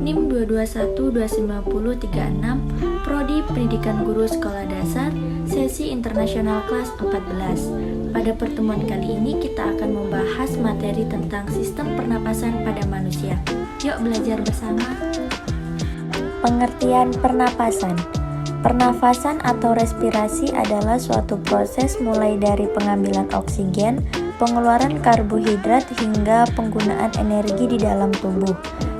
NIM 2212936, Prodi Pendidikan Guru Sekolah Dasar, sesi internasional kelas 14. Pada pertemuan kali ini kita akan membahas materi tentang sistem pernapasan pada manusia. Yuk belajar bersama. Pengertian pernapasan. Pernafasan atau respirasi adalah suatu proses mulai dari pengambilan oksigen, pengeluaran karbohidrat hingga penggunaan energi di dalam tubuh.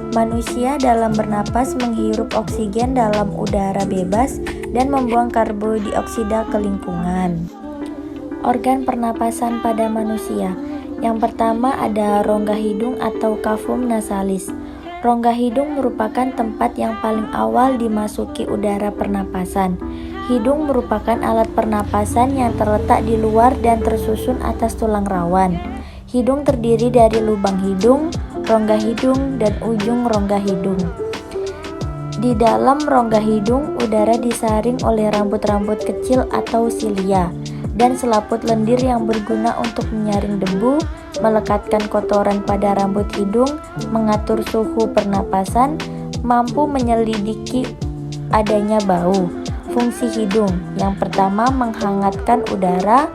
Manusia dalam bernapas menghirup oksigen dalam udara bebas dan membuang karbodioksida ke lingkungan. Organ pernapasan pada manusia. Yang pertama ada rongga hidung atau cavum nasalis. Rongga hidung merupakan tempat yang paling awal dimasuki udara pernapasan. Hidung merupakan alat pernapasan yang terletak di luar dan tersusun atas tulang rawan. Hidung terdiri dari lubang hidung, rongga hidung, dan ujung rongga hidung. Di dalam rongga hidung, udara disaring oleh rambut-rambut kecil atau silia, dan selaput lendir yang berguna untuk menyaring debu, melekatkan kotoran pada rambut hidung, mengatur suhu pernapasan, mampu menyelidiki adanya bau. Fungsi hidung, yang pertama menghangatkan udara,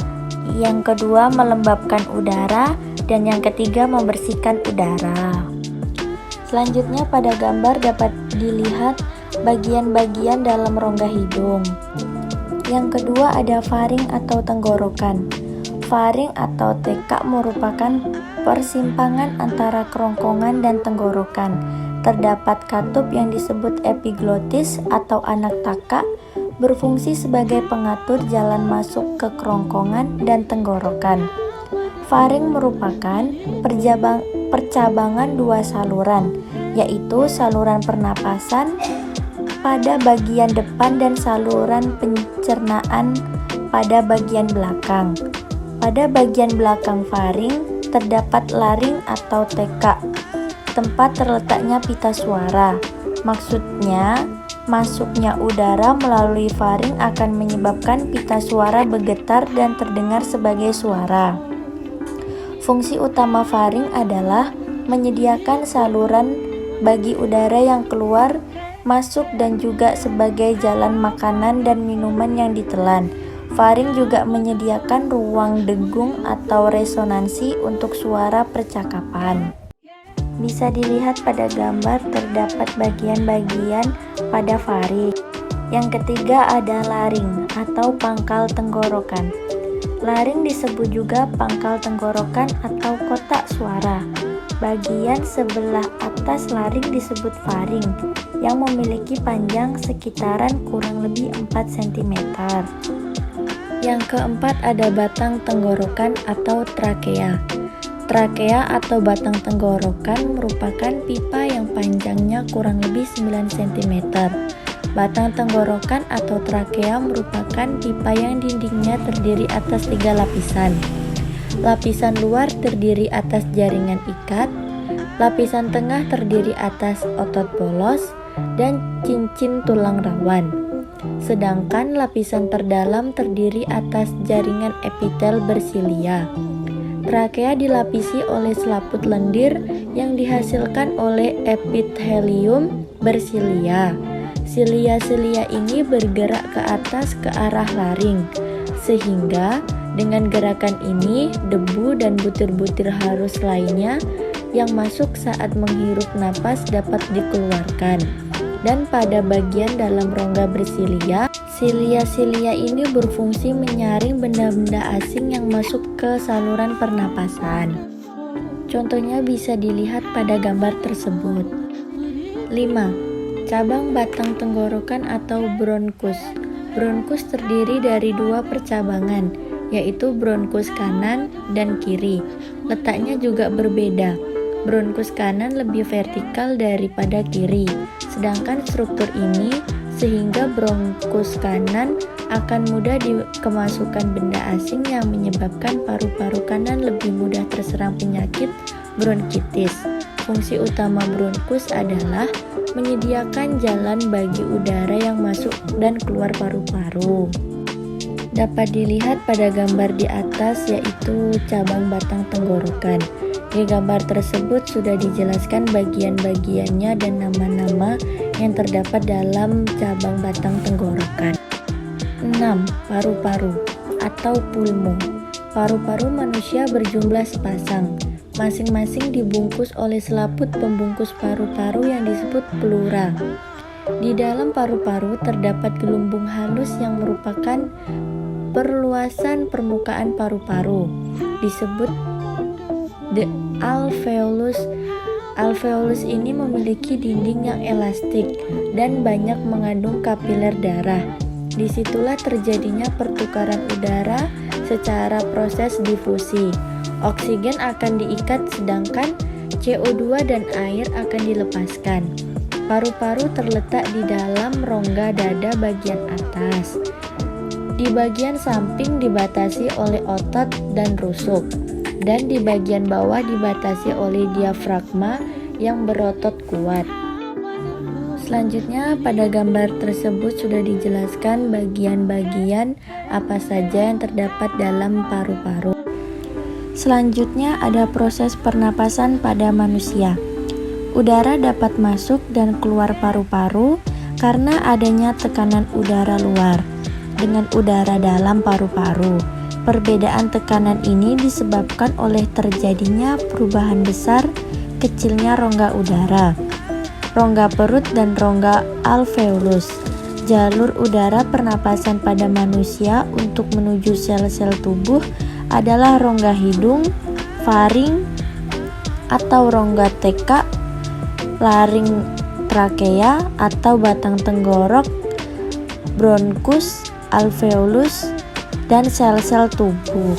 yang kedua melembabkan udara, dan yang ketiga membersihkan udara. Selanjutnya pada gambar dapat dilihat bagian-bagian dalam rongga hidung. Yang kedua ada faring atau tenggorokan. Faring atau tekak merupakan persimpangan antara kerongkongan dan tenggorokan. Terdapat katup yang disebut epiglotis atau anak takak, berfungsi sebagai pengatur jalan masuk ke kerongkongan dan tenggorokan. Faring merupakan percabangan dua saluran, yaitu saluran pernapasan pada bagian depan dan saluran pencernaan pada bagian belakang. Pada bagian belakang faring terdapat laring atau tekak, tempat terletaknya pita suara. Maksudnya, masuknya udara melalui faring akan menyebabkan pita suara bergetar dan terdengar sebagai suara. Fungsi utama faring adalah menyediakan saluran bagi udara yang keluar masuk dan juga sebagai jalan makanan dan minuman yang ditelan. Faring juga menyediakan ruang dengung atau resonansi untuk suara percakapan. Bisa dilihat pada gambar terdapat bagian-bagian pada faring. Yang ketiga ada laring atau pangkal tenggorokan. Laring disebut juga pangkal tenggorokan atau kotak suara. Bagian sebelah atas laring disebut faring, yang memiliki panjang sekitaran kurang lebih 4 cm. Yang keempat ada batang tenggorokan atau trakea. Trakea atau batang tenggorokan merupakan pipa yang panjangnya kurang lebih 9 cm. Batang tenggorokan atau trakea merupakan pipa yang dindingnya terdiri atas 3 lapisan. Lapisan luar terdiri atas jaringan ikat, lapisan tengah terdiri atas otot polos, dan cincin tulang rawan. Sedangkan lapisan terdalam terdiri atas jaringan epitel bersilia. Trakea dilapisi oleh selaput lendir yang dihasilkan oleh epithelium bersilia. Silia-silia ini bergerak ke atas ke arah laring, sehingga dengan gerakan ini debu dan butir-butir halus lainnya yang masuk saat menghirup napas dapat dikeluarkan. Dan pada bagian dalam rongga bersilia, silia-silia ini berfungsi menyaring benda-benda asing yang masuk ke saluran pernapasan. Contohnya bisa dilihat pada gambar tersebut. 5. Cabang batang tenggorokan atau bronkus. Bronkus terdiri dari 2 percabangan, yaitu bronkus kanan dan kiri. Letaknya juga berbeda. Bronkus kanan lebih vertikal daripada kiri, sedangkan struktur ini sehingga bronkus kanan akan mudah dikemasukan benda asing yang menyebabkan paru-paru kanan lebih mudah terserang penyakit bronkitis. Fungsi utama bronkus adalah menyediakan jalan bagi udara yang masuk dan keluar paru-paru. Dapat dilihat pada gambar di atas yaitu cabang batang tenggorokan. Di gambar tersebut sudah dijelaskan bagian-bagiannya dan nama-nama yang terdapat dalam cabang batang tenggorokan. 6. Paru-paru atau pulmo. Paru-paru manusia berjumlah sepasang. Masing-masing dibungkus oleh selaput pembungkus paru-paru yang disebut pleura. Di dalam paru-paru terdapat gelembung halus yang merupakan perluasan permukaan paru-paru. Disebut the alveolus. Alveolus ini memiliki dinding yang elastik dan banyak mengandung kapiler darah. Disitulah terjadinya pertukaran udara secara proses difusi. Oksigen akan diikat sedangkan CO2 dan air akan dilepaskan. Paru-paru terletak di dalam rongga dada bagian atas. Di bagian samping dibatasi oleh otot dan rusuk, dan di bagian bawah dibatasi oleh diafragma yang berotot kuat. Selanjutnya, pada gambar tersebut sudah dijelaskan bagian-bagian apa saja yang terdapat dalam paru-paru. Selanjutnya ada proses pernapasan pada manusia. Udara dapat masuk dan keluar paru-paru karena adanya tekanan udara luar dengan udara dalam paru-paru. Perbedaan tekanan ini disebabkan oleh terjadinya perubahan besar kecilnya rongga udara, rongga perut dan rongga alveolus. Jalur udara pernapasan pada manusia untuk menuju sel-sel tubuh adalah rongga hidung, faring atau rongga teka, laring trakea atau batang tenggorok, bronkus, alveolus, dan sel-sel tubuh.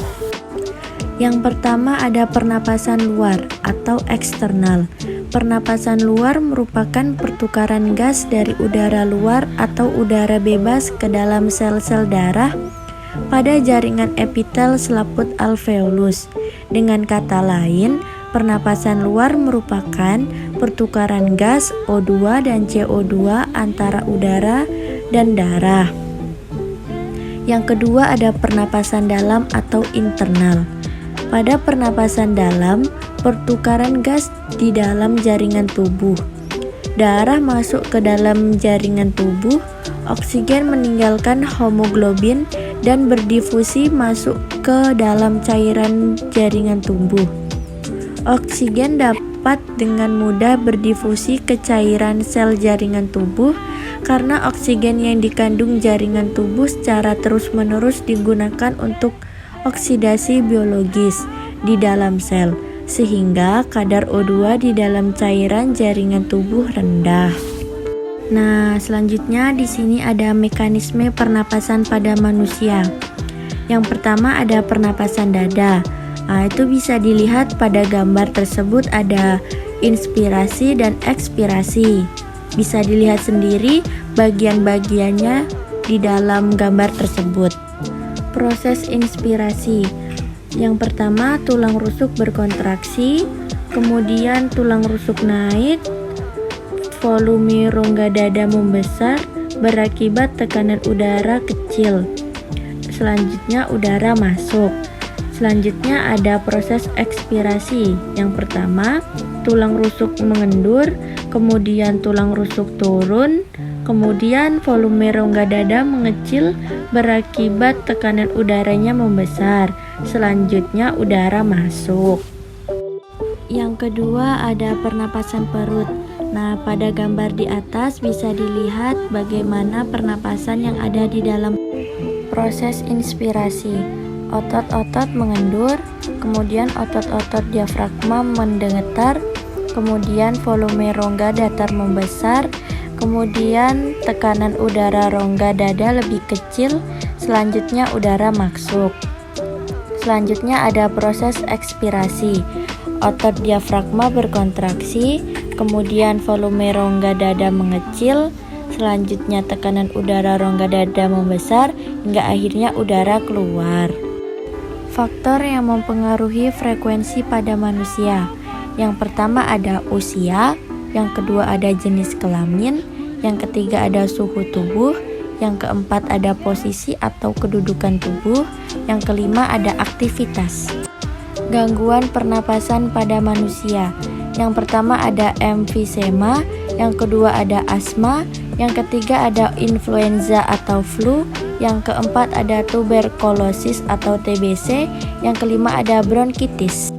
Yang pertama ada pernapasan luar atau eksternal. Pernapasan luar merupakan pertukaran gas dari udara luar atau udara bebas ke dalam sel-sel darah pada jaringan epitel selaput alveolus. Dengan kata lain, pernapasan luar merupakan pertukaran gas O2 dan CO2 antara udara dan darah. Yang kedua ada pernapasan dalam atau internal. Pada pernapasan dalam, pertukaran gas di dalam jaringan tubuh. Darah masuk ke dalam jaringan tubuh, oksigen meninggalkan hemoglobin dan berdifusi masuk ke dalam cairan jaringan tubuh. Oksigen dapat dengan mudah berdifusi ke cairan sel jaringan tubuh karena oksigen yang dikandung jaringan tubuh secara terus-menerus digunakan untuk oksidasi biologis di dalam sel, sehingga kadar O2 di dalam cairan jaringan tubuh rendah. Nah, selanjutnya di sini ada mekanisme pernapasan pada manusia. Yang pertama ada pernapasan dada. Nah, itu bisa dilihat pada gambar tersebut ada inspirasi dan ekspirasi. Bisa dilihat sendiri bagian-bagiannya di dalam gambar tersebut. Proses inspirasi. Yang pertama, tulang rusuk berkontraksi, kemudian tulang rusuk naik, volume rongga dada membesar berakibat tekanan udara kecil. Selanjutnya udara masuk. Selanjutnya ada proses ekspirasi. Yang pertama, tulang rusuk mengendur, kemudian tulang rusuk turun, kemudian volume rongga dada mengecil berakibat tekanan udaranya membesar. Selanjutnya udara masuk. Yang kedua ada pernapasan perut. Nah, pada gambar di atas bisa dilihat bagaimana pernapasan yang ada di dalam proses inspirasi. Otot-otot mengendur, kemudian otot-otot diafragma mendetar, kemudian volume rongga datar membesar, kemudian tekanan udara rongga dada lebih kecil, selanjutnya udara masuk. Selanjutnya ada proses ekspirasi. Otot diafragma berkontraksi, kemudian volume rongga dada mengecil, selanjutnya tekanan udara rongga dada membesar, hingga akhirnya udara keluar. Faktor yang mempengaruhi frekuensi pada manusia. Yang pertama ada usia, yang kedua ada jenis kelamin, yang ketiga ada suhu tubuh, yang keempat ada posisi atau kedudukan tubuh, yang kelima ada aktivitas. Gangguan pernapasan pada manusia. Yang pertama ada emfisema, yang kedua ada asma, yang ketiga ada influenza atau flu, yang keempat ada tuberkulosis atau TBC, yang kelima ada bronkitis.